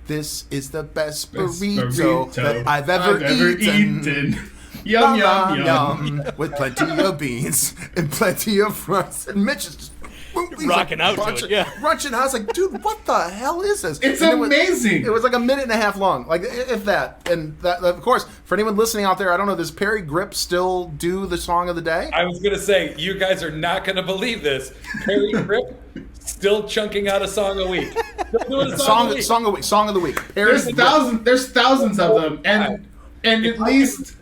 This is the best burrito that I've ever eaten. Yum, yum, yum. With plenty of beans and plenty of rice. And Mitch is just rocking out to it, yeah. Crunching. I was like, dude, what the hell is this? It's amazing. It was like a minute and a half long, like if that. And that, of course, for anyone listening out there, I don't know, does Perry Grip still do the song of the day? I was going to say, you guys are not going to believe this. Perry Grip still chunking out a song a week. Song of the week. There's thousands of them, and at least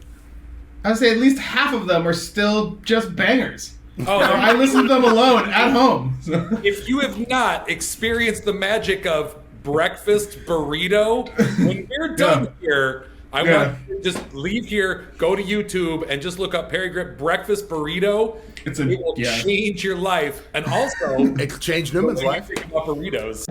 I'd say at least half of them are still just bangers. Oh, I listen to them alone at home. If you have not experienced the magic of Breakfast Burrito, when we're done here, I want you to just leave here, go to YouTube, and just look up Perry Grip Breakfast Burrito. It will change your life, and also it changed Neuman's life. About burritos.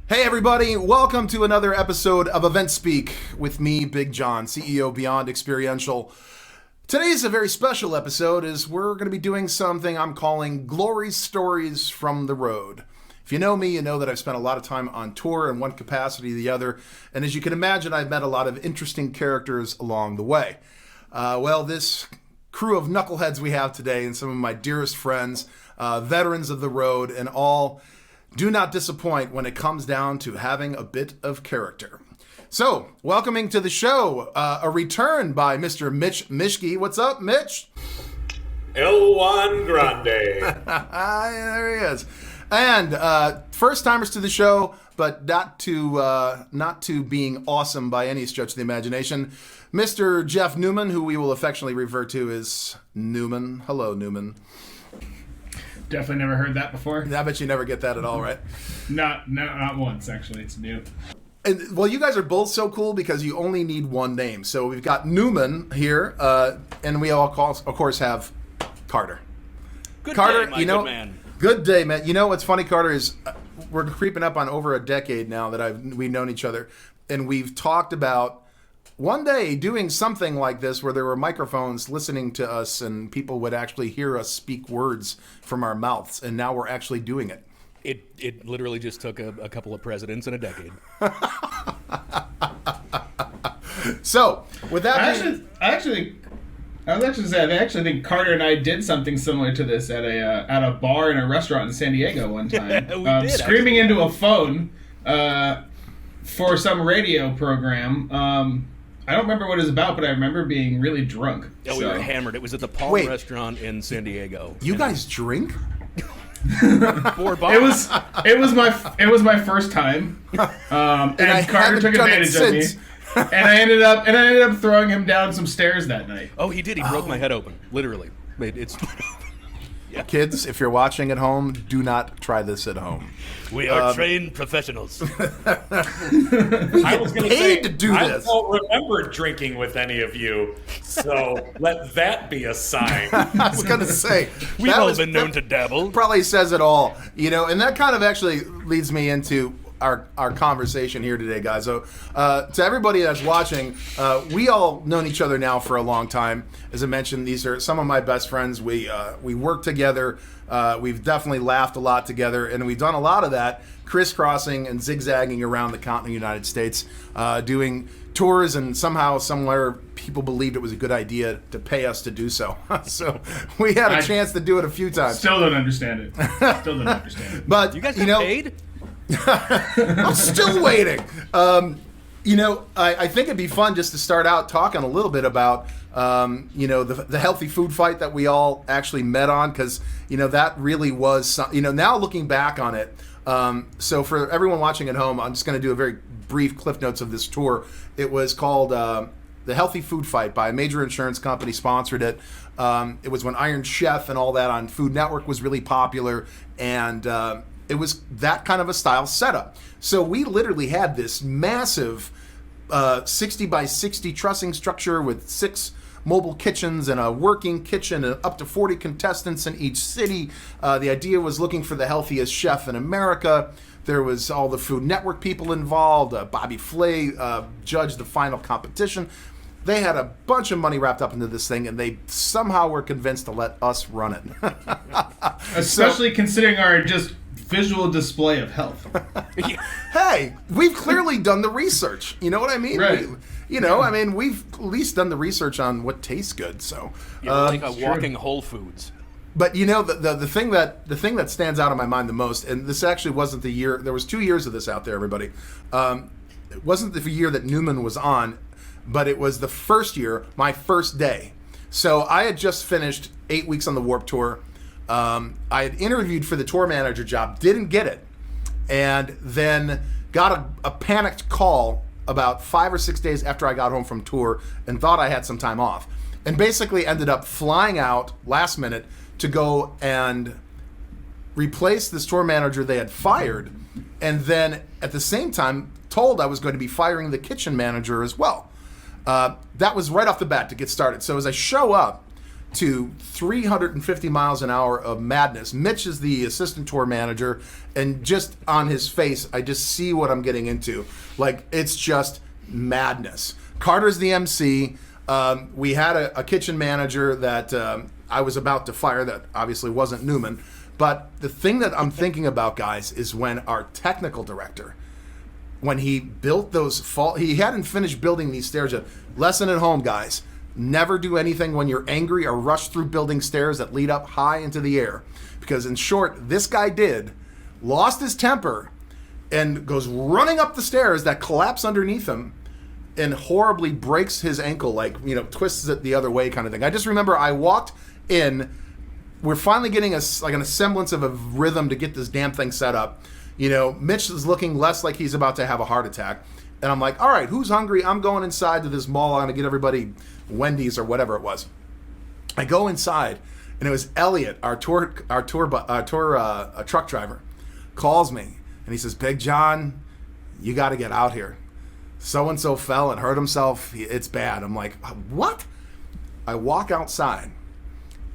Hey everybody, welcome to another episode of EventSpeak with me, Big John, CEO Beyond Experiential. Today's a very special episode as we're going to be doing something I'm calling Glory Stories from the Road. If you know me, you know that I've spent a lot of time on tour in one capacity or the other, and as you can imagine, I've met a lot of interesting characters along the way. This crew of knuckleheads we have today and some of my dearest friends, veterans of the road, and all do not disappoint when it comes down to having a bit of character. So, welcoming to the show, a return by Mr. Mishke. What's up, Mitch? El Juan Grande. There he is. And first timers to the show, but not to being awesome by any stretch of the imagination, Mr. Jeff Neuman, who we will affectionately refer to as Neuman. Hello, Neuman. Definitely never heard that before. I bet you never get that at all, right? Not once, actually. It's new. And, well, you guys are both so cool because you only need one name. So we've got Neuman here, and we all, of course, have Carter. Good Carter, day, good man. Good day, man. You know what's funny, Carter, is we're creeping up on over a decade now that we've known each other, and we've talked about one day doing something like this where there were microphones listening to us and people would actually hear us speak words from our mouths, and now we're actually doing it. It literally just took a couple of presidents in a decade. So, with that I actually think Carter and I did something similar to this at a bar in a restaurant in San Diego one time. We did, screaming into a phone for some radio program. I don't remember what it was about, but I remember being really drunk. Yeah, we were hammered. It was at the Palm Restaurant in San Diego. You guys drink? It was my first time, and Carter took advantage of me, and I ended up throwing him down some stairs that night. Oh, he did. He broke my head open, literally. It's yeah. Kids, if you're watching at home, do not try this at home. We are trained professionals. I was going to say, to do I this. don't remember drinking with any of you, so let that be a sign. I was going to say, we've all been known to dabble. Probably says it all, and that kind of actually leads me into our conversation here today, guys. So to everybody that's watching, we all known each other now for a long time. As I mentioned, these are some of my best friends. We work together. We've definitely laughed a lot together, and we've done a lot of that crisscrossing and zigzagging around the continental United States, doing tours, and somehow, somewhere, people believed it was a good idea to pay us to do so. So we had a chance to do it a few times. Still don't understand it. But you guys got paid? I'm still waiting. I think it'd be fun just to start out talking a little bit about, the healthy food fight that we all actually met on, because, that really was, now looking back on it. So for everyone watching at home, I'm just going to do a very brief cliff notes of this tour. It was called The Healthy Food Fight by a major insurance company, sponsored it. It was when Iron Chef and all that on Food Network was really popular, and it was that kind of a style setup. So we literally had this massive 60 by 60 trussing structure with 6 mobile kitchens and a working kitchen and up to 40 contestants in each city. The idea was looking for the healthiest chef in America. There was all the Food Network people involved. Bobby Flay judged the final competition. They had a bunch of money wrapped up into this thing, and they somehow were convinced to let us run it. Especially considering our just visual display of health. Hey, we've clearly done the research. You know what I mean? Right. We've at least done the research on what tastes good. So, You're like a walking Whole Foods. but the thing that stands out in my mind the most, and this actually wasn't the year. There was 2 years of this out there, everybody. It wasn't the year that Neuman was on, but it was the first year, my first day. So I had just finished 8 weeks on the Warped Tour. I had interviewed for the tour manager job, didn't get it, and then got a panicked call about 5 or 6 days after I got home from tour and thought I had some time off, and basically ended up flying out last minute to go and replace this tour manager they had fired, and then at the same time told I was going to be firing the kitchen manager as well. That was right off the bat to get started. So as I show up to 350 miles an hour of madness, Mitch is the assistant tour manager, and just on his face, I just see what I'm getting into. Like, it's just madness. Carter's the MC. We had a kitchen manager that I was about to fire that obviously wasn't Neuman. But the thing that I'm thinking about, guys, is when our technical director, when he built those he hadn't finished building these stairs yet. Lesson at home, guys. Never do anything when you're angry or rush through building stairs that lead up high into the air. Because in short, this guy lost his temper, and goes running up the stairs that collapse underneath him and horribly breaks his ankle, twists it the other way kind of thing. I just remember I walked in, we're finally getting an semblance of a rhythm to get this damn thing set up. Mitch is looking less like he's about to have a heart attack. And I'm like, all right, who's hungry? I'm going inside to this mall. I'm going to get everybody Wendy's or whatever it was. I go inside, and it was Elliot, our tour truck driver, calls me, and he says, Big John, you got to get out here. So-and-so fell and hurt himself. It's bad. I'm like, what? I walk outside,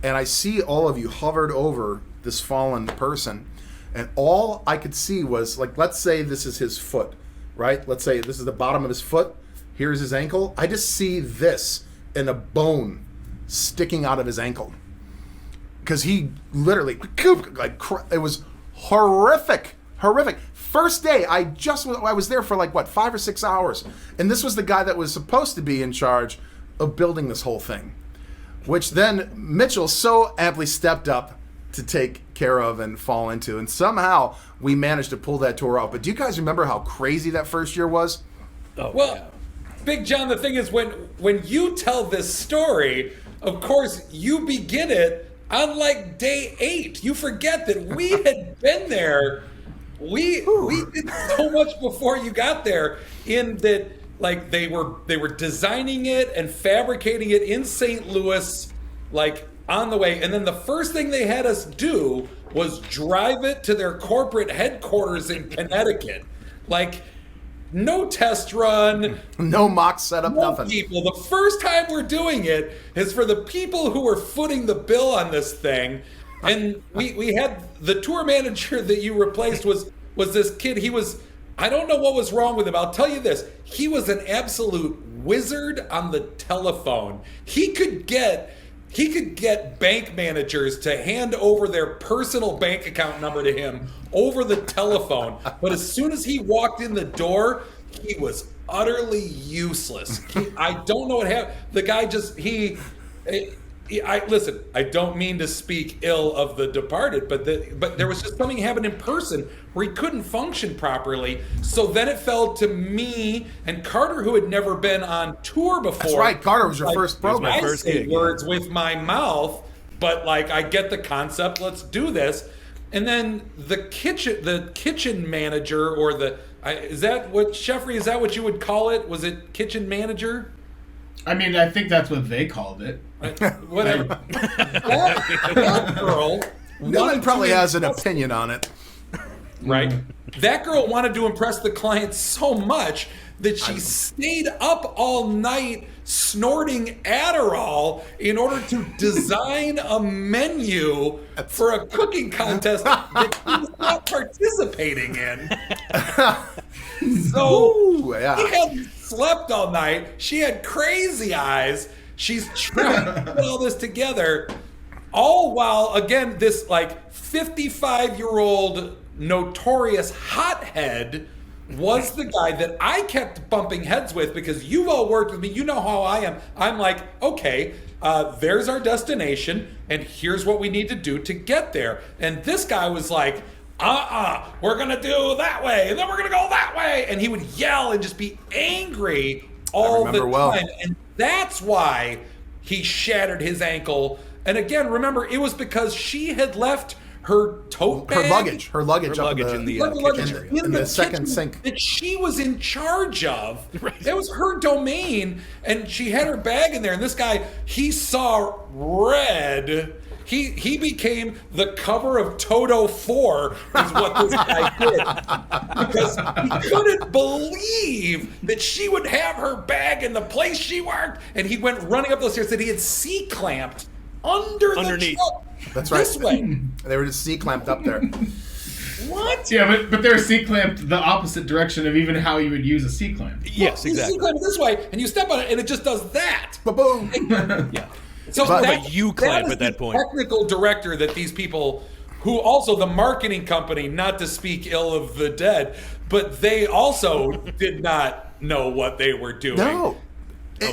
and I see all of you hovered over this fallen person. And all I could see was, let's say this is his foot, right? Let's say this is the bottom of his foot. Here's his ankle. I just see this and a bone sticking out of his ankle. Because he literally, it was horrific. First day, I was there for 5 or 6 hours. And this was the guy that was supposed to be in charge of building this whole thing. Which then Mitchell so amply stepped up to take care of and fall into, and somehow we managed to pull that tour off. But do you guys remember how crazy that first year was? Oh, Well, yeah. Big John, the thing is, when you tell this story, of course, you begin it on day 8. You forget that we had been there. We did so much before you got there, in that they were designing it and fabricating it in St. Louis, on the way. And then the first thing they had us do was drive it to their corporate headquarters in Connecticut. No test run. No mock setup, No nothing. people. The first time we're doing it is for the people who are footing the bill on this thing. And we had the tour manager that you replaced was this kid. I don't know what was wrong with him. I'll tell you this. He was an absolute wizard on the telephone. He could get bank managers to hand over their personal bank account number to him over the telephone. But as soon as he walked in the door, he was utterly useless. I don't know what happened. The guy listen, I don't mean to speak ill of the departed, but there was just something happened in person where he couldn't function properly. So then it fell to me and Carter, who had never been on tour before. That's right. Carter was your first program. my first I say gig. words with my mouth, but I get the concept. Let's do this. And then the kitchen manager, or is that what you would call it? Was it kitchen manager? I mean, I think that's what they called it. Whatever. that girl. Neuman probably has an opinion on it. Right. that girl wanted to impress the client so much that she stayed up all night snorting Adderall in order to design a menu for a cooking contest that she was not participating in. So she hadn't slept all night. She had crazy eyes. She's trying to put all this together, all while, again, this like 55-year-old notorious hothead was the guy that I kept bumping heads with, because you've all worked with me. You know how I am. I'm like, okay, there's our destination, and here's what we need to do to get there. And this guy was like, we're going to do that way, and then we're going to go that way. And he would yell and just be angry all the time. And that's why he shattered his ankle. And again, remember, it was because she had left her tote bag, her luggage in the second sink that she was in charge of. Right. It was her domain, and she had her bag in there. And this guy, he saw red. He became the cover of Toto 4 is what this guy did, because he couldn't believe that she would have her bag in the place she worked. And he went running up those stairs that he had C-clamped underneath. The truck. That's right. This way. They were just C-clamped up there. What? Yeah, but they're C-clamped the opposite direction of even how you would use a C-clamp. Yes, You exactly. C-clamp it this way, and you step on it, and it just does that. Ba-boom. Yeah. So But you clamp is at that the point. Technical director that these people, who also the marketing company, not to speak ill of the dead, but they also did not know what they were doing. No.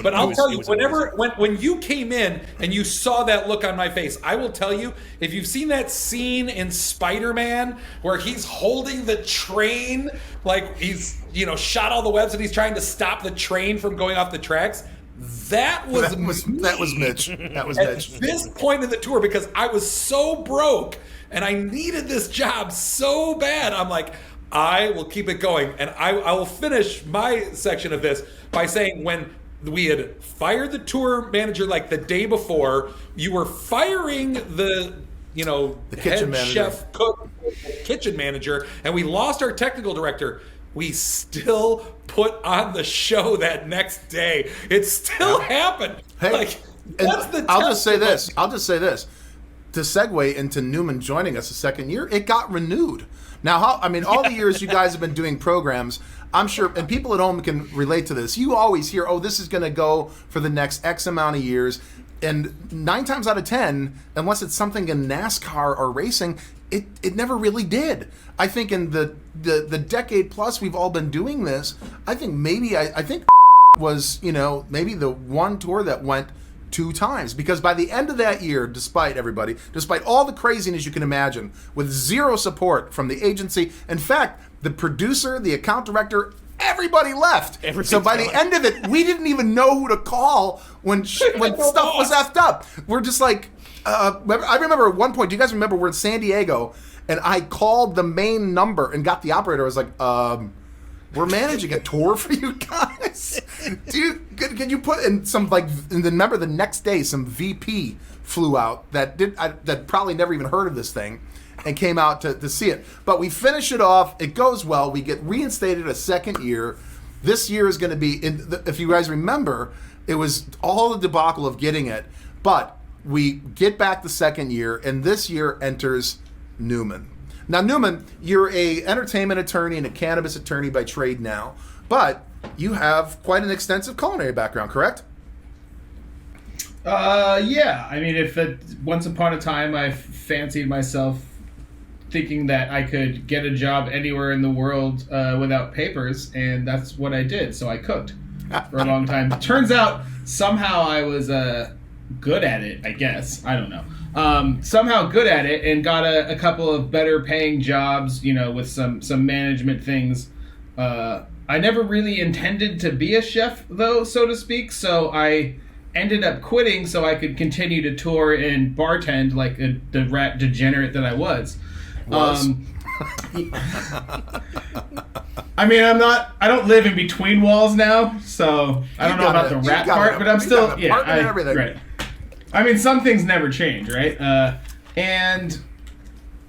But I'll tell you, when you came in and you saw that look on my face, I will tell you, if you've seen that scene in Spider-Man where he's holding the train, like he's, shot all the webs and he's trying to stop the train from going off the tracks, that was Mitch. That was Mitch. At this point in the tour, because I was so broke and I needed this job so bad, I'm like, I will keep it going. And I will finish my section of this by saying, when we had fired the tour manager like the day before, you were firing the kitchen manager, chef, cook, kitchen manager, and we lost our technical director. We still put on the show that next day. It still happened. Hey, I'll just say this. To segue into Neuman joining us a second year, it got renewed. Now, all the years you guys have been doing programs, I'm sure, and people at home can relate to this. You always hear, this is going to go for the next X amount of years. And 9 times out of 10, unless it's something in NASCAR or racing, it never really did. I think in the decade plus we've all been doing this, I think was, maybe the one tour that went 2 times, because by the end of that year, despite all the craziness you can imagine, with zero support from the agency, in fact, the producer, the account director, everybody left. So by the end of it, we didn't even know who to call when stuff was effed up. We're just like, I remember at one point, do you guys remember we're in San Diego, and I called the main number and got the operator. I was like, we're managing a tour for you guys. Can you put in some, and then remember the next day some VP flew out that probably never even heard of this thing and came out to see it. But we finish it off. It goes well. We get reinstated a second year. This year is going to be, if you guys remember, it was all the debacle of getting it. But we get back the second year, and this year enters Neuman. Now, Neuman, you're a entertainment attorney and a cannabis attorney by trade now, but you have quite an extensive culinary background, correct? Yeah. I mean, once upon a time I fancied myself thinking that I could get a job anywhere in the world without papers, and that's what I did. So I cooked for a long time. Turns out somehow I was good at it, I guess. I don't know. Somehow good at it, and got a couple of better paying jobs, with some management things. I never really intended to be a chef, though, so to speak, so I ended up quitting so I could continue to tour and bartend like the rat degenerate that I was. I mean, I don't live in between walls now, so I don't know about the rat part, but I'm still, right. I mean, some things never change, right? And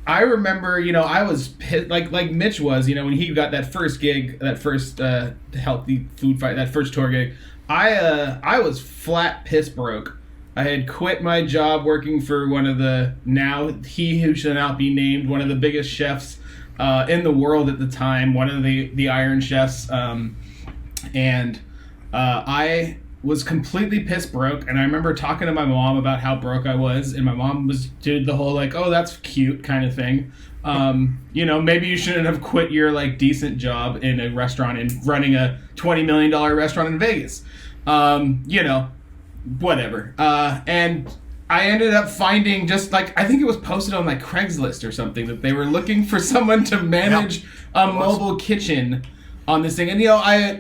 I remember, I was like Mitch was, when he got that first gig, that first healthy food fight, that first tour gig. I was flat piss broke. I had quit my job working for one of the, now he who shall not be named, one of the biggest chefs in the world at the time, one of the Iron Chefs, and I was completely piss broke, and I remember talking to my mom about how broke I was, and my mom did the whole like, oh, that's cute kind of thing. Maybe you shouldn't have quit your like decent job in a restaurant and running a $20 million restaurant in Vegas. Whatever. And I ended up finding just like, I think it was posted on like Craigslist or something, that they were looking for someone to manage a mobile kitchen on this thing. And I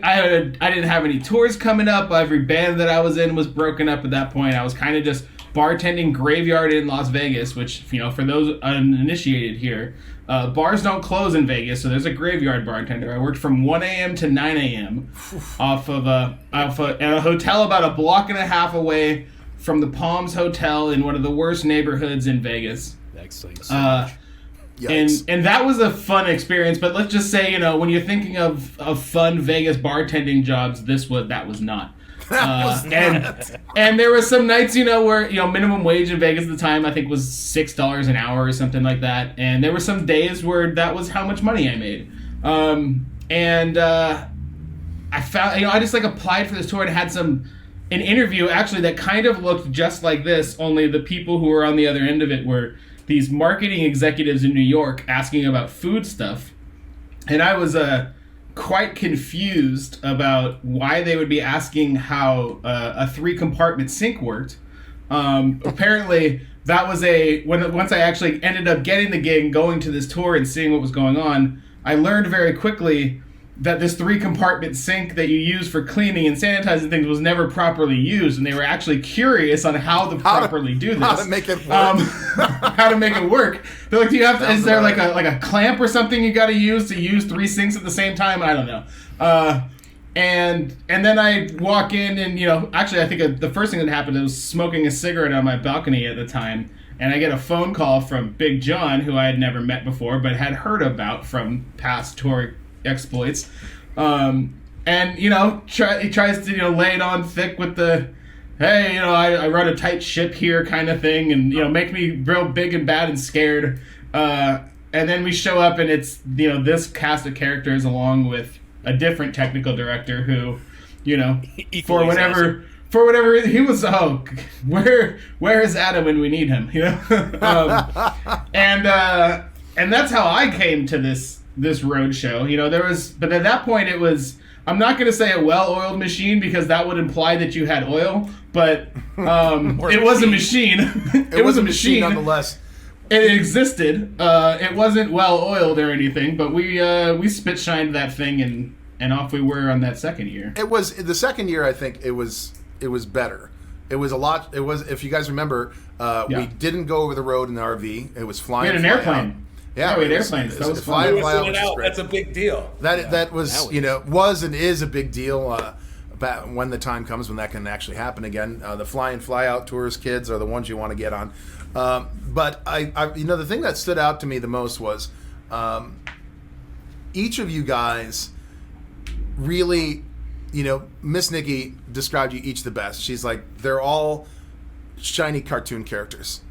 didn't have any tours coming up. Every band that I was in was broken up at that point. I was kind of just bartending graveyard in Las Vegas, which, for those uninitiated here, bars don't close in Vegas, so there's a graveyard bartender. I worked from 1 a.m. to 9 a.m. off a hotel about a block and a half away from the Palms Hotel in one of the worst neighborhoods in Vegas. Excellent. And that was a fun experience, but let's just say, when you're thinking of fun Vegas bartending jobs, that was not. And there were some nights, where, minimum wage in Vegas at the time, I think was $6 an hour or something like that. And there were some days where that was how much money I made. I found, I just like applied for this tour and had an interview actually that kind of looked just like this, only the people who were on the other end of it were these marketing executives in New York asking about food stuff. And I was quite confused about why they would be asking how a 3-compartment sink worked. Apparently, that was once I actually ended up getting the gig and going to this tour and seeing what was going on, I learned very quickly that this 3-compartment sink that you use for cleaning and sanitizing things was never properly used, and they were actually curious on how to properly do this. How to make it work. How to make it work. They're like, do you have to, is there like a clamp or something you got to use 3 sinks at the same time? I don't know. And then I walk in and, actually I think the first thing that happened, I was smoking a cigarette on my balcony at the time, and I get a phone call from Big John, who I had never met before, but had heard about from past tour exploits. He tries to, lay it on thick with the, hey, I run a tight ship here kind of thing, and, make me real big and bad and scared. And then we show up and it's, this cast of characters along with a different technical director who, for whatever he was, where is Adam when we need him, and that's how I came to this road show. But at that point it was, I'm not going to say a well-oiled machine because that would imply that you had oil, but it was a machine. It was a machine nonetheless. It existed. It wasn't well-oiled or anything, but we spit-shined that thing and off we were on that second year. It was the second year. I think it was better. It was a lot. It was, if you guys remember, we didn't go over the road in the RV. It was flying. We had an airplane. Out. Yeah, we had airplanes. That was fun. Fly out, that's a big deal. That was was and is a big deal. About when the time comes when that can actually happen again. The fly in, fly out tours kids are the ones you want to get on. But I the thing that stood out to me the most was each of you guys really, Miss Nikki described you each the best. She's like, they're all shiny cartoon characters.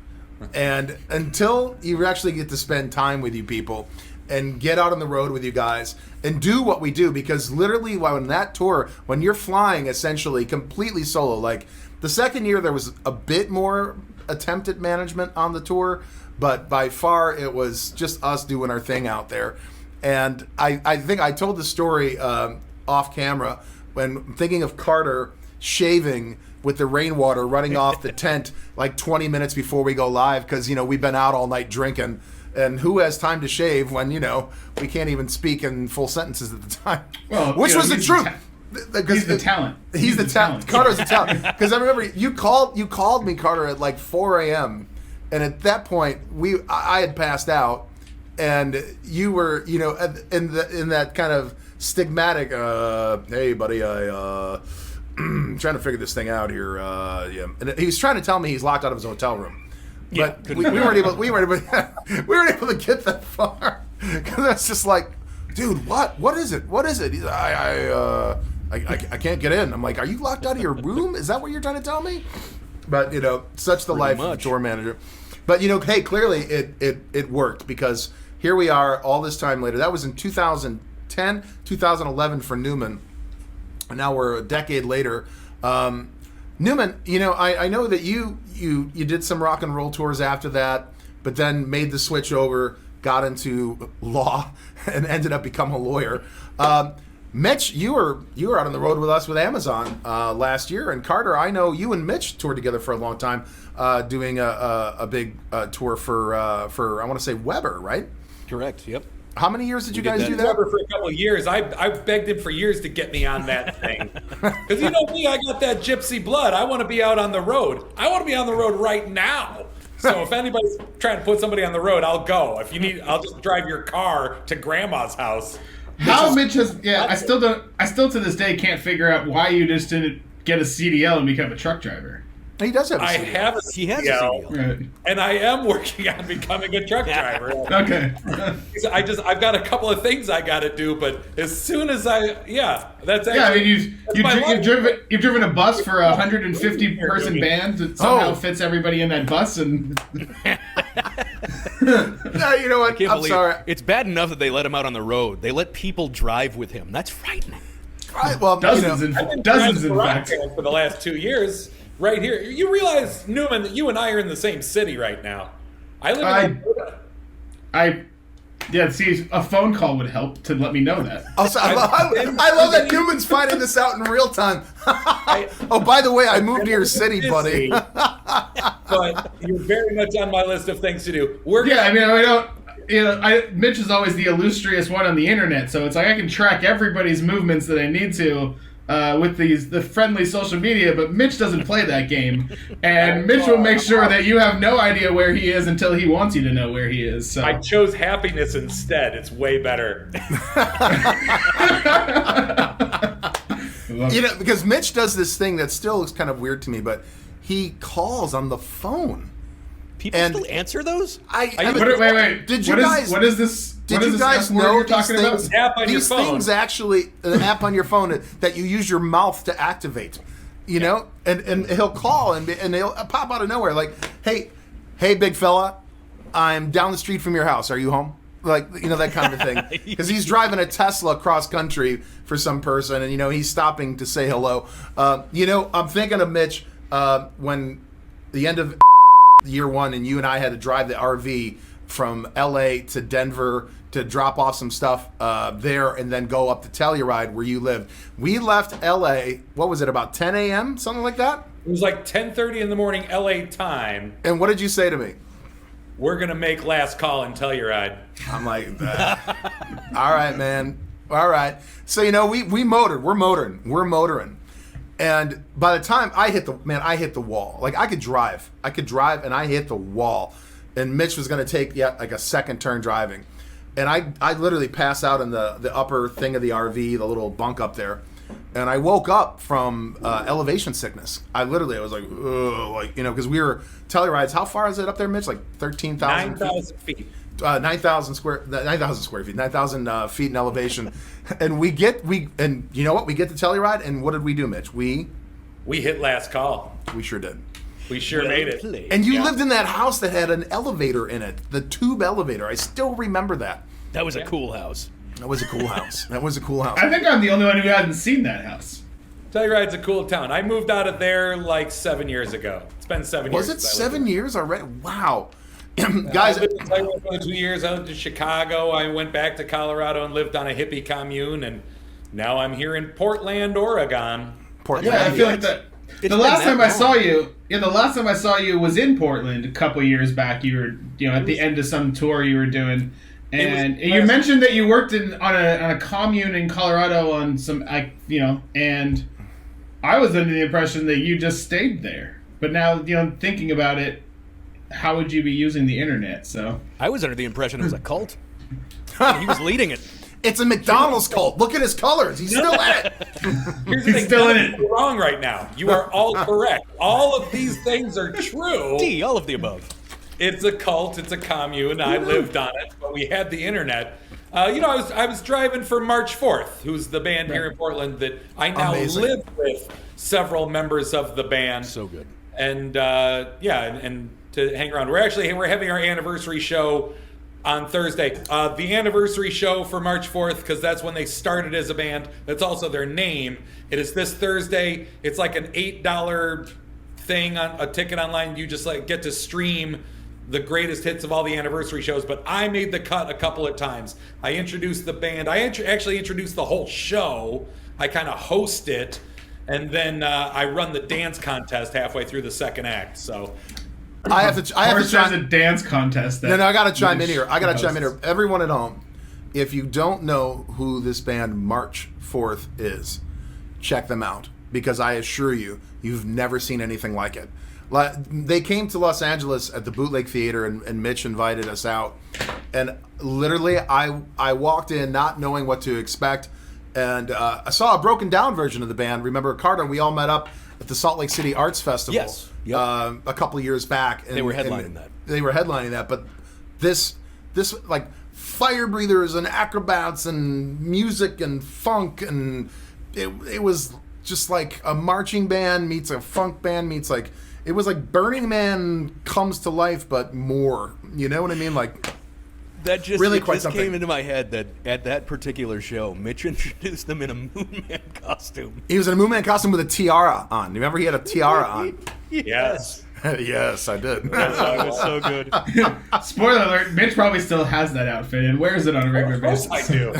And until you actually get to spend time with you people and get out on the road with you guys and do what we do, because literally when that tour, when you're flying essentially completely solo, like the second year there was a bit more attempt at management on the tour, but by far it was just us doing our thing out there. And I think I told the story off camera when thinking of Carter shaving with the rainwater running off the tent like 20 minutes before we go live because, we've been out all night drinking. And who has time to shave when, we can't even speak in full sentences at the time? Well, which was the truth. He's the talent. He's the talent. Carter's the talent. Because I remember you called me, Carter, at like 4 a.m. And at that point, I had passed out. And you were, in that kind of stigmatic, hey, buddy, I'm trying to figure this thing out here. And he was trying to tell me he's locked out of his hotel room. Yeah, but we weren't able we weren't able to get that far because that's just like, dude, what is it? He's like, I can't get in. I'm like, are you locked out of your room? Is that what you're trying to tell me? But such the life of a tour manager. But hey, clearly it worked because here we are all this time later. That was in 2010, 2011 for Neuman, and now we're a decade later. Neuman, I know that you did some rock and roll tours after that, but then made the switch over, got into law, and ended up becoming a lawyer. Mitch, you were out on the road with us with Amazon last year, and Carter, I know you and Mitch toured together for a long time, doing a big tour for I want to say Weber, right? Correct. Yep. How many years did you guys do that? Weber for a couple of years. I begged him for years to get me on that thing because you know me, I got that gypsy blood. I want to be out on the road. I want to be on the road right now. So if anybody's trying to put somebody on the road, I'll go. If you need, I'll just drive your car to Grandma's house. Mitch has I still to this day can't figure out why you just didn't get a CDL and become a truck driver. He does have a CDL. I have a CDL, He has a CDL. Right. and I am working on becoming a truck driver. Okay. I've got a couple of things I got to do, but as soon as that's actually, Yeah, I mean my you've driven a bus for a 150 person band that somehow fits everybody in that bus and. No, you know what? Can't I'm believe sorry. It's bad enough that they let him out on the road. They let people drive with him. That's frightening. Well, Dozens in fact. for the last 2 years, right here. You realize, Neuman, that you and I are in the same city right now. I live in Alberta. See, a phone call would help to let me know that. Also, I love that Newman's finding this out in real time. Oh, by the way, I moved to your city, buddy. But you're very much on my list of things to do. Mitch is always the illustrious one on the internet, so it's like I can track everybody's movements that I need to with the friendly social media, but Mitch doesn't play that game. And Mitch will make sure that you have no idea where he is until he wants you to know where he is. So. I chose happiness instead. It's way better. Because Mitch does this thing that still is kind of weird to me, but he calls on the phone. People still answer those? Wait. Did you guys? What is this? Did you guys know you're talking about? An app on your These phone. things actually, an app on your phone that you use your mouth to activate. And he'll call and he'll pop out of nowhere like, hey, big fella, I'm down the street from your house. Are you home? Like, that kind of thing. Because he's driving a Tesla cross country for some person, and he's stopping to say hello. I'm thinking of Mitch when the end of year one, and you and I had to drive the RV from LA to Denver to drop off some stuff there, and then go up to Telluride where you lived. We left LA. What was it, about 10 a.m., something like that? It was like 10:30 in the morning LA time. And what did you say to me? We're going to make last call in Telluride. I'm like, all right, man. All right. So, we motored. We're motoring. And by the time I hit the wall. Like, I could drive, and I hit the wall. And Mitch was going to take like a second turn driving. And I literally passed out in the upper thing of the RV, the little bunk up there. And I woke up from elevation sickness. I was like, ugh, because we were Telluride's. How far is it up there, Mitch? Like 13,000 9,000 feet. 9,000 square feet, 9,000 feet in elevation. And and you know what? We get to Telluride, and what did we do, Mitch? We hit last call. We sure did. We sure made it. Played. And you lived in that house that had an elevator in it, the tube elevator. I still remember that. That was a cool house. That was a cool house. I think I'm the only one who hadn't seen that house. Telluride's a cool town. I moved out of there like 7 years ago. It's been 7 years. Was it since I lived 7 there. years already? Wow. Guys, I lived in Telluride for 2 years. I lived in Chicago. I went back to Colorado and lived on a hippie commune, and now I'm here in Portland, Oregon. Portland. Yeah, I feel like that. The last time I saw you was in Portland a couple years back. You were, at the end of some tour you were doing, and you mentioned that you worked on a commune in Colorado on some, and I was under the impression that you just stayed there. But now, thinking about it, how would you be using the internet? So I was under the impression it was a cult. He was leading it. It's a McDonald's cult. Look at his colors. He's still at it. Here's the He's thing, still in none of it. you are wrong right now. You are all correct. All of these things are true. All of the above. It's a cult. It's a commune. I lived on it, but we had the internet. I was driving for March 4th, who's the band here in Portland that I now live with several members of the band. So good. And and to hang around. We're having our anniversary show on Thursday. The anniversary show for March 4th, because that's when they started as a band. That's also their name. It is this Thursday. It's like an $8 thing on a ticket online. You just get to stream the greatest hits of all the anniversary shows, but I made the cut a couple of times. I introduced the band. I actually introduced the whole show. I kind of host it, and then I run the dance contest halfway through the second act. So I have to. There's a dance contest. No, I got to chime in here. Everyone at home, if you don't know who this band March 4th is, check them out, because I assure you, you've never seen anything like it. They came to Los Angeles at the Bootleg Theater, and Mitch invited us out. And literally, I walked in not knowing what to expect, and I saw a broken down version of the band. Remember, Carter, we all met up at the Salt Lake City Arts Festival a couple of years back. And, they were headlining that. They were headlining that, but this like fire breathers and acrobats and music and funk, and it was just like a marching band meets a funk band meets it was like Burning Man comes to life, but more. You know what I mean? That just really came into my head that at that particular show, Mitch introduced them in a Moon Man costume. He was in a Moon Man costume with a tiara on. You remember he had a tiara on? Yes. Yes, I did. It was so good. Spoiler alert, Mitch probably still has that outfit and wears it on a regular basis. I do.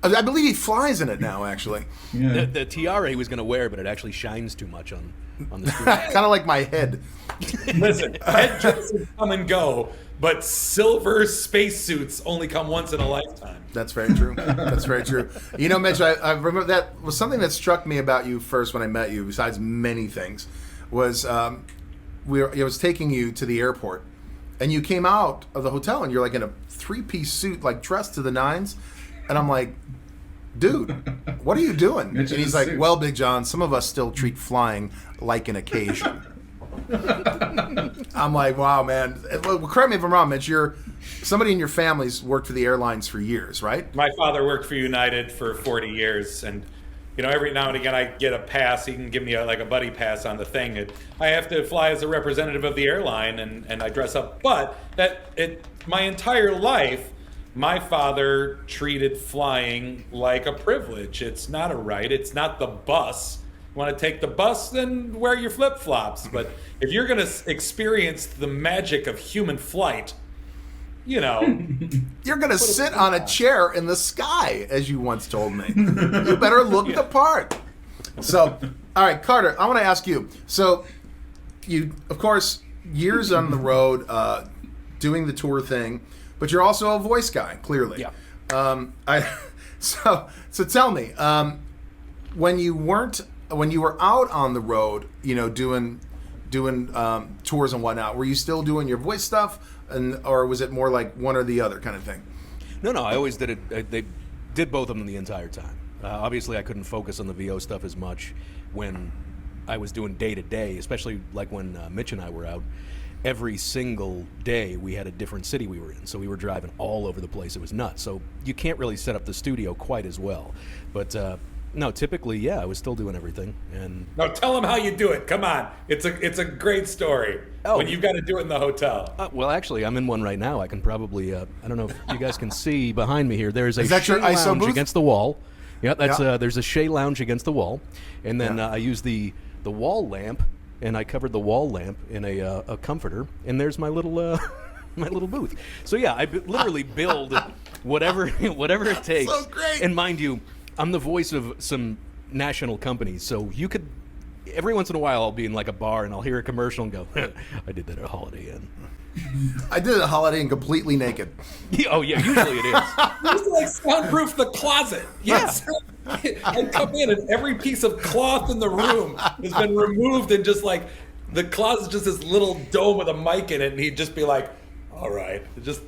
I believe he flies in it now, actually. Yeah. The tiara he was going to wear, but it actually shines too much on the screen. Kind of like my head. Listen, headdresses come and go, but silver spacesuits only come once in a lifetime. That's very true. That's very true. You know, Mitch, I remember that was something that struck me about you first when I met you, besides many things, was I was taking you to the airport, and you came out of the hotel, and you're like in a 3-piece suit, like dressed to the nines, and I'm like, dude, what are you doing? And he's like, well, Big John, some of us still treat flying like an occasion. I'm like, wow, man. Well, correct me if I'm wrong, Mitch. Somebody in your family's worked for the airlines for years, right? My father worked for United for 40 years, and every now and again I get a pass. He can give me a buddy pass on the thing. I have to fly as a representative of the airline, and I dress up. But my entire life, my father treated flying like a privilege. It's not a right. It's not the bus. You want to take the bus, then wear your flip-flops. But if you're going to experience the magic of human flight, you're going to sit on a chair in the sky, as you once told me. You better look the part. So, all right, Carter, I want to ask you. So, you, of course, years on the road, doing the tour thing, but you're also a voice guy, clearly. Yeah. So tell me, when you were out on the road, doing tours and whatnot, were you still doing your voice stuff, or was it more like one or the other kind of thing? No, I always did it. They did both of them the entire time. Obviously, I couldn't focus on the VO stuff as much when I was doing day-to-day, especially like when Mitch and I were out. Every single day we had a different city we were in, so we were driving all over the place. It was nuts. So you can't really set up the studio quite as well. But no, typically, I was still doing everything. And now tell them how you do it. Come on, it's a great story. When you've got to do it in the hotel. Well, actually, I'm in one right now. I can probably I don't know if you guys can see behind me here. There's a Shea lounge against the wall. Yeah, there's a Shea lounge against the wall, and then I use the wall lamp. And I covered the wall lamp in a comforter, and there's my little my little booth. So I literally build whatever it takes. So great. And mind you, I'm the voice of some national companies, so you could every once in a while I'll be in like a bar and I'll hear a commercial and go, I did that at a Holiday Inn. I did it at Holiday Inn completely naked. Oh yeah, usually it is. It's like soundproof the closet. Yes. I come in and every piece of cloth in the room has been removed, and just like the closet's just this little dome with a mic in it, and he'd just be like, all right. It was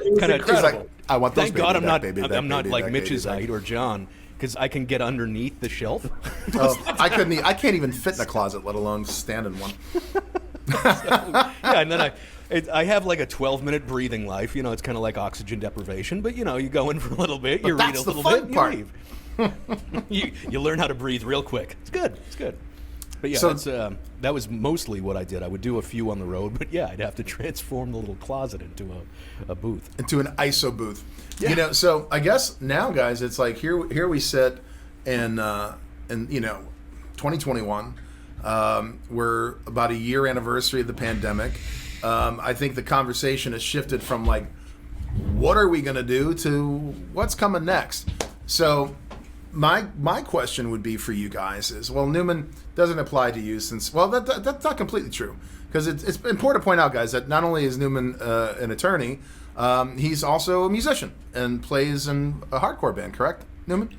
incredible. Like, I want those. Thank God I'm not like Mitch's height or John, because I can get underneath the shelf. I can't even fit in a closet, let alone stand in one. Yeah, and then I have like a 12-minute breathing life. It's kind of like oxygen deprivation, but you go in for a little bit, you read a little bit, and you leave. You learn how to breathe real quick. It's good. But yeah, that was mostly what I did. I would do a few on the road, but yeah, I'd have to transform the little closet into a booth. Into an ISO booth. Yeah. So I guess now, guys, it's like here we sit in 2021. We're about a year anniversary of the pandemic. I think the conversation has shifted from like, what are we going to do to what's coming next? So my question would be for you guys is, well, Neuman doesn't apply to you since, well, that's not completely true. Because it's important to point out, guys, that not only is Neuman an attorney, he's also a musician and plays in a hardcore band, correct, Neuman?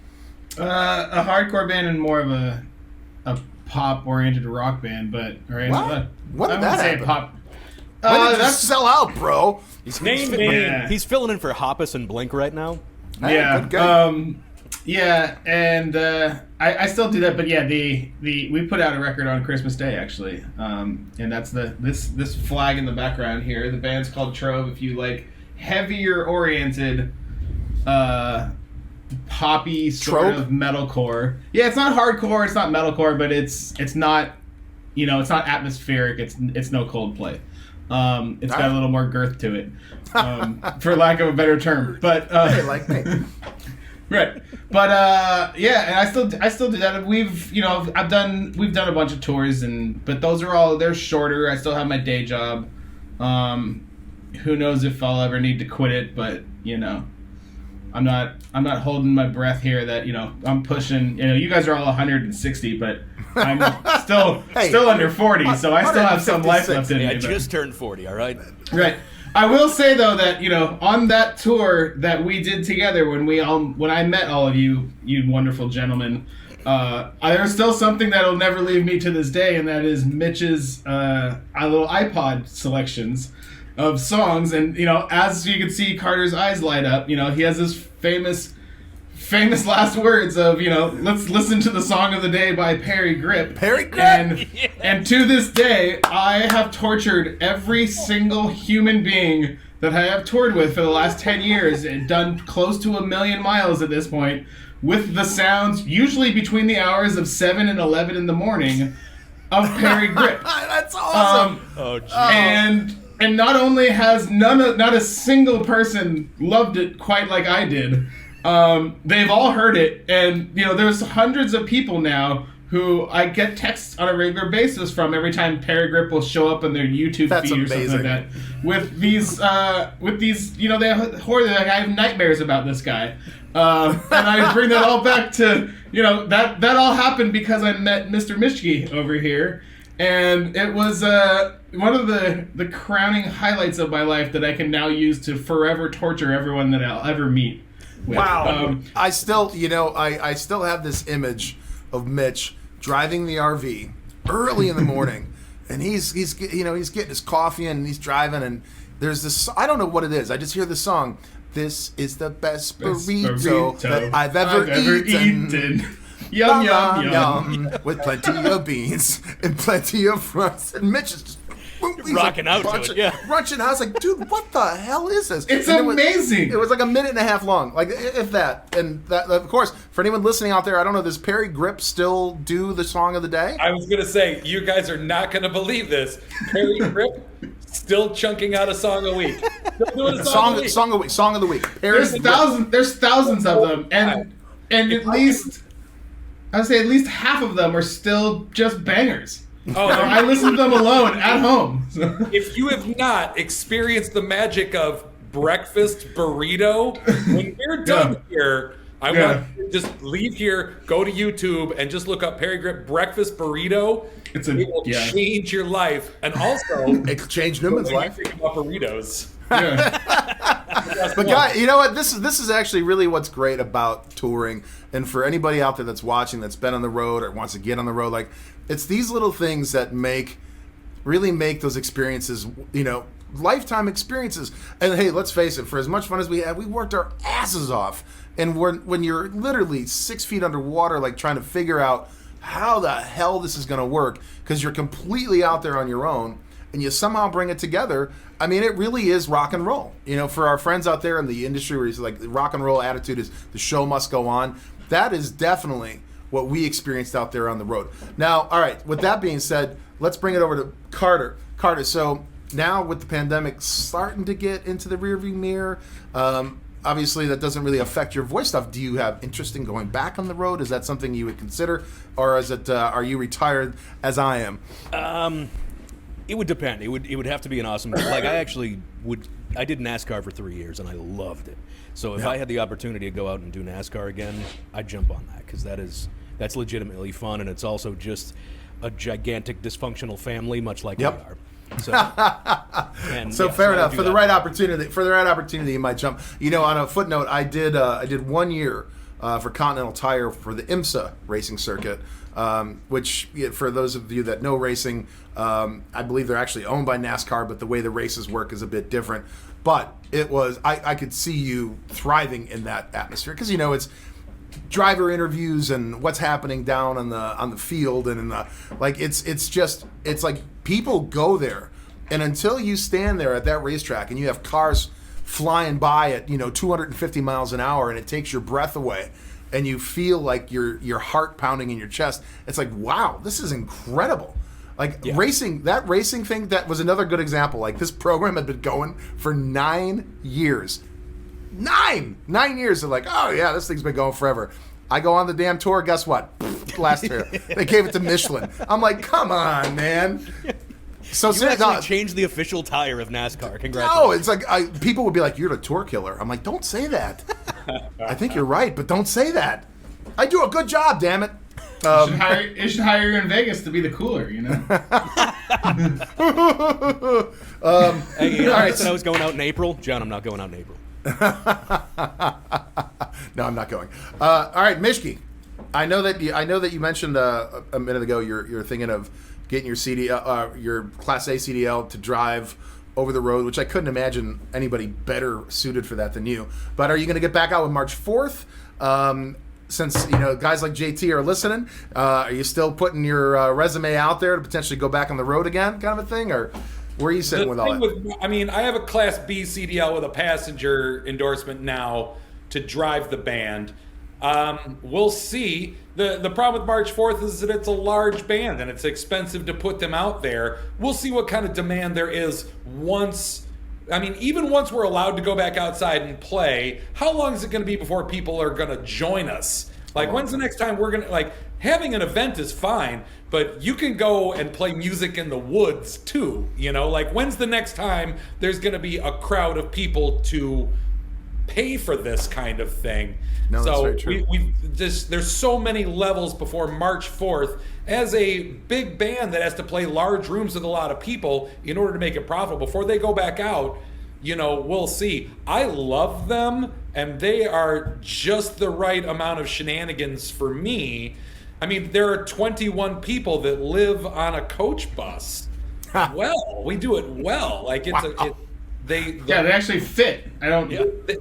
A hardcore band and more of a pop-oriented rock band, but What? What I did wouldn't that say happen? pop. When did you That's sell out, bro? He's Yeah. He's filling in for Hoppus and Blink right now. Hey, yeah. good guy. Yeah, and I still do that, but yeah, we put out a record on Christmas Day actually, and that's this flag in the background here. The band's called Trove. If you like heavier oriented, poppy sort Trope? of metalcore. Yeah, it's not hardcore, it's not metalcore, but it's not, it's not atmospheric. It's no Coldplay. It's got a little more girth to it, for lack of a better term. But Hey, like me. right, but yeah, and I still do that. We've we've done a bunch of tours, but they're shorter. I still have my day job. Who knows if I'll ever need to quit it, but I'm not holding my breath here that I'm pushing. You guys are all 160, but I'm still under 40, so I still have some life left in me. I but- just turned 40. All right. Right. I will say though that on that tour that we did together when I met all of you wonderful gentlemen, there's still something that'll never leave me to this day, and that is Mitch's little iPod selections of songs, and as you can see Carter's eyes light up. He has this famous last words of let's listen to the song of the day by Perry Grip. Perry Grip! And to this day, I have tortured every single human being that I have toured with for the last 10 years and done close to 1 million miles at this point with the sounds, usually between the hours of 7 and 11 in the morning, of Perry Grip. That's awesome. Oh, geez. And not only has not a single person loved it quite like I did, they've all heard it, and there's hundreds of people now who I get texts on a regular basis from every time Perry Grip will show up on their YouTube That's feed or amazing. something like that. With these, they have horror. Like, I have nightmares about this guy, and I bring that all back to that all happened because I met Mr. Mishke over here, and it was one of the crowning highlights of my life that I can now use to forever torture everyone that I'll ever meet. With. Wow. I still, I still have this image of Mitch driving the RV early in the morning, and he's getting his coffee and he's driving, and there's this, I don't know what it is. I just hear the song. This is the best burrito that I've ever eaten. Yum, yum, yum. With plenty of beans and plenty of fries. And Mitch is just he's Rocking out to it, yeah. Crunching. I was like, dude, what the hell is this? It's And amazing. It was like a minute and a half long, like if that. And that, of course, for anyone listening out there, I don't know, does Perry Grip still do the song of the day? I was gonna say, you guys are not gonna believe this. Perry Grip still chunking out a song a week. Still doing a song a week. Song of the week. Perry There's Grip. thousands of them, and at least I'd say at least half of them are still just bangers. Oh, I listen to them alone at home. if you have not experienced the magic of Breakfast Burrito, when we're done here, I want you to just leave here, go to YouTube, and just look up Perry Grip Breakfast Burrito. It will change your life, and also It changed Newman's when you life. think about burritos. But guys, you know what? This is actually really what's great about touring, and for anybody out there that's watching, that's been on the road or wants to get on the road, like it's these little things that really make those experiences, lifetime experiences. And hey, let's face it, for as much fun as we had, we worked our asses off. And when you're literally 6 feet underwater, like trying to figure out how the hell this is going to work, because you're completely out there on your own. and you somehow bring it together. I mean, it really is rock and roll. You know, for our friends out there in the industry where it's like the rock and roll attitude is the show must go on, that is definitely what we experienced out there on the road. Now, all right, with that being said, let's bring it over to Carter. Carter, so now with the pandemic starting to get into the rearview mirror, obviously that doesn't really affect your voice stuff. Do you have interest in going back on the road? Is that something you would consider? Or is it, are you retired as I am? It would depend. It would have to be an awesome. Like I did NASCAR for 3 years and I loved it. So if I had the opportunity to go out and do NASCAR again, I'd jump on that because that's legitimately fun, and it's also just a gigantic dysfunctional family, much like we are. So, fair enough. For the right opportunity, you might jump. You know, on a footnote, I did 1 year for Continental Tire for the IMSA racing circuit, which for those of you that know racing, I believe they're actually owned by NASCAR, but the way the races work is a bit different. But it was I could see you thriving in that atmosphere because you know it's driver interviews and what's happening down on the field and in the like it's like people go there, and until you stand there at that racetrack and you have cars flying by at 250 miles an hour and it takes your breath away and you feel like your heart pounding in your chest, it's like, wow, this is incredible. Like racing thing, that was another good example. Like this program had been going for 9 years. 9 years. They're like, oh yeah, this thing's been going forever. I go on the damn tour. Guess what? Last year they gave it to Michelin. I'm like, come on, man. So you actually changed the official tire of NASCAR. Congratulations. No, it's like people would be like, you're the tour killer. I'm like, don't say that. I think you're right, but don't say that. I do a good job, damn it. You should hire you in Vegas to be the cooler, you know? Hey, I said I was going out in April. John, I'm not going out in April. No, I'm not going. All right, Mishke. I know that you mentioned a minute ago you're thinking of getting your Class A CDL to drive over the road, which I couldn't imagine anybody better suited for that than you. But are you going to get back out with March 4th? Since guys like JT are listening, are you still putting your resume out there to potentially go back on the road again, kind of a thing, or where are you sitting with all that? I have a Class B CDL with a passenger endorsement now to drive the band. We'll see. The problem with March 4th is that it's a large band and it's expensive to put them out there. We'll see what kind of demand there is even once we're allowed to go back outside and play, how long is it going to be before people are going to join us? Like, when's the next time we're going to, having an event is fine, but you can go and play music in the woods too, when's the next time there's going to be a crowd of people to pay for this kind of thing? No, that's very true. There's so many levels before March 4th. As a big band that has to play large rooms with a lot of people in order to make it profitable, before they go back out, we'll see. I love them, and they are just the right amount of shenanigans for me. There are 21 people that live on a coach bus. Well, we do it well. They actually fit.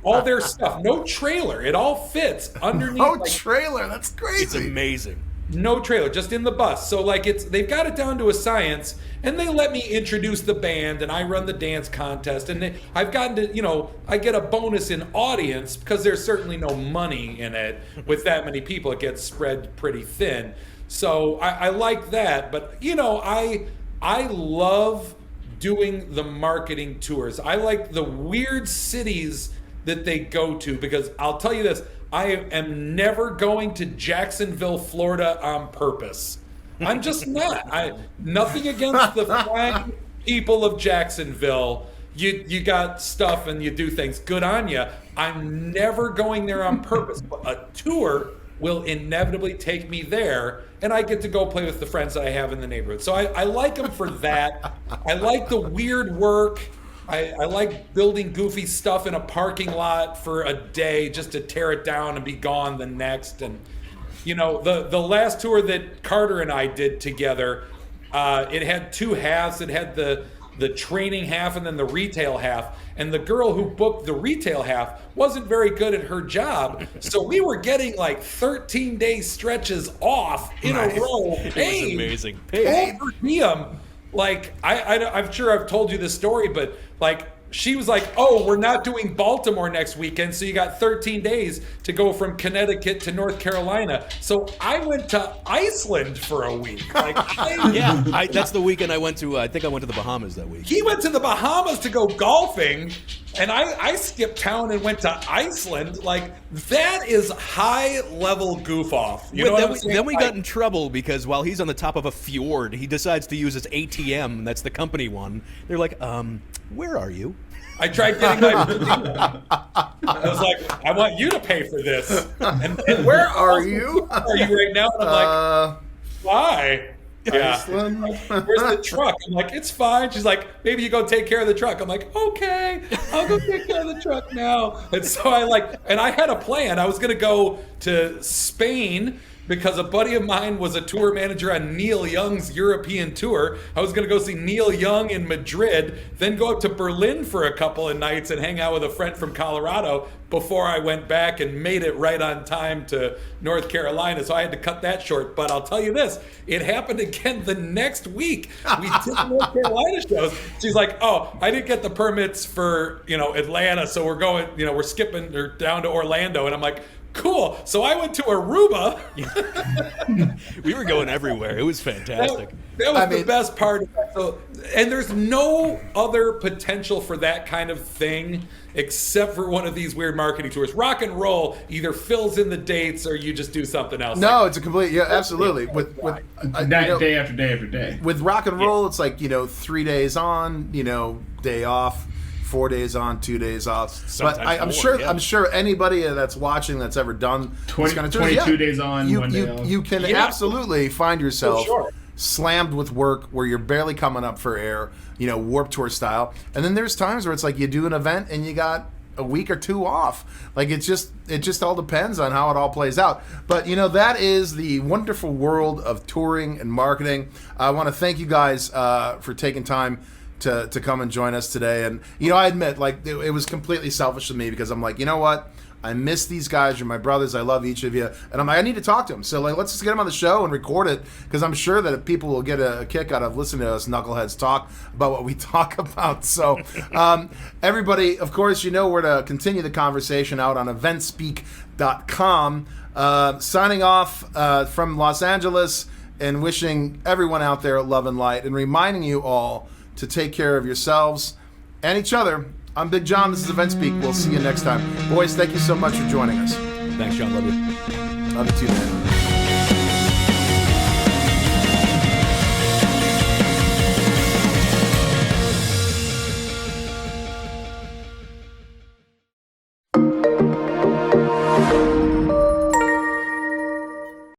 All their stuff, no trailer. It all fits underneath. No trailer. That's crazy. It's amazing. No trailer, just in the bus. So they've got it down to a science, and they let me introduce the band, and I run the dance contest, and I've gotten to, I get a bonus in audience because there's certainly no money in it. With that many people, it gets spread pretty thin. So I like that, but I love doing the marketing tours. I like the weird cities that they go to, because I'll tell you this, I am never going to Jacksonville, Florida on purpose. I'm just not. Nothing against the fine people of Jacksonville. You got stuff and you do things. Good on you. I'm never going there on purpose. But a tour will inevitably take me there, and I get to go play with the friends that I have in the neighborhood. So I like them for that. I like the weird work. I like building goofy stuff in a parking lot for a day just to tear it down and be gone the next. And the last tour that Carter and I did together, it had two halves. It had the training half and then the retail half. And the girl who booked the retail half wasn't very good at her job. So we were getting 13-day stretches off in a row. It was amazing. Paid per diem. like I'm sure I've told you this story, but like she was like, oh, we're not doing Baltimore next weekend, so you got 13 days to go from Connecticut to North Carolina. So I went to Iceland for a week. Like, That's the weekend I went to. I think I went to the Bahamas that week. he went to the Bahamas to go golfing, and I skipped town and went to Iceland. Like, that is high level goof off. You know what I'm saying? Then we got in trouble because while he's on the top of a fjord, he decides to use his ATM. That's the company one. They're like, where are you? I tried getting my. I was like, I want you to pay for this. And Where are you? Are you right now? And I'm like, why? Yeah. Iceland? Where's the truck? I'm like, it's fine. She's like, maybe you go take care of the truck. I'm like, okay, I'll go take care of the truck now. And so I had a plan. I was going to go to Spain because a buddy of mine was a tour manager on Neil Young's European tour. I was going to go see Neil Young in Madrid, then go up to Berlin for a couple of nights and hang out with a friend from Colorado before I went back and made it right on time to North Carolina. So I had to cut that short. But I'll tell you this, it happened again the next week. We did the North Carolina shows. She's like, oh, I didn't get the permits for, Atlanta. So we're going, we're skipping down to Orlando. And I'm like, cool. So I went to Aruba. We were going everywhere. It was fantastic. That was the best part of that. So, and there's no other potential for that kind of thing except for one of these weird marketing tours. Rock and roll either fills in the dates or you just do something else. No, it's a complete, absolutely. With day after day after day. With rock and roll, it's like 3 days on, day off. 4 days on, 2 days off. But I'm sure anybody that's watching that's ever done 22 days on, 1 day off. You can absolutely find yourself slammed with work where you're barely coming up for air, Warped Tour style. And then there's times where it's like you do an event and you got a week or two off. Like it just all depends on how it all plays out. But that is the wonderful world of touring and marketing. I want to thank you guys for taking time to come and join us today. And I admit, like, it was completely selfish of me because I'm like, you know what, I miss these guys. You're my brothers. I love each of you, and I'm like, I need to talk to them. So like, let's just get them on the show and record it, because I'm sure that people will get a kick out of listening to us knuckleheads talk about what we talk about. So everybody, of course, where to continue the conversation out on EventSpeak.com. Signing off from Los Angeles and wishing everyone out there love and light, and reminding you all to take care of yourselves and each other. I'm Big John. This is EventSpeak. We'll see you next time. Boys, thank you so much for joining us. Thanks, John. Love you. Love you too, man.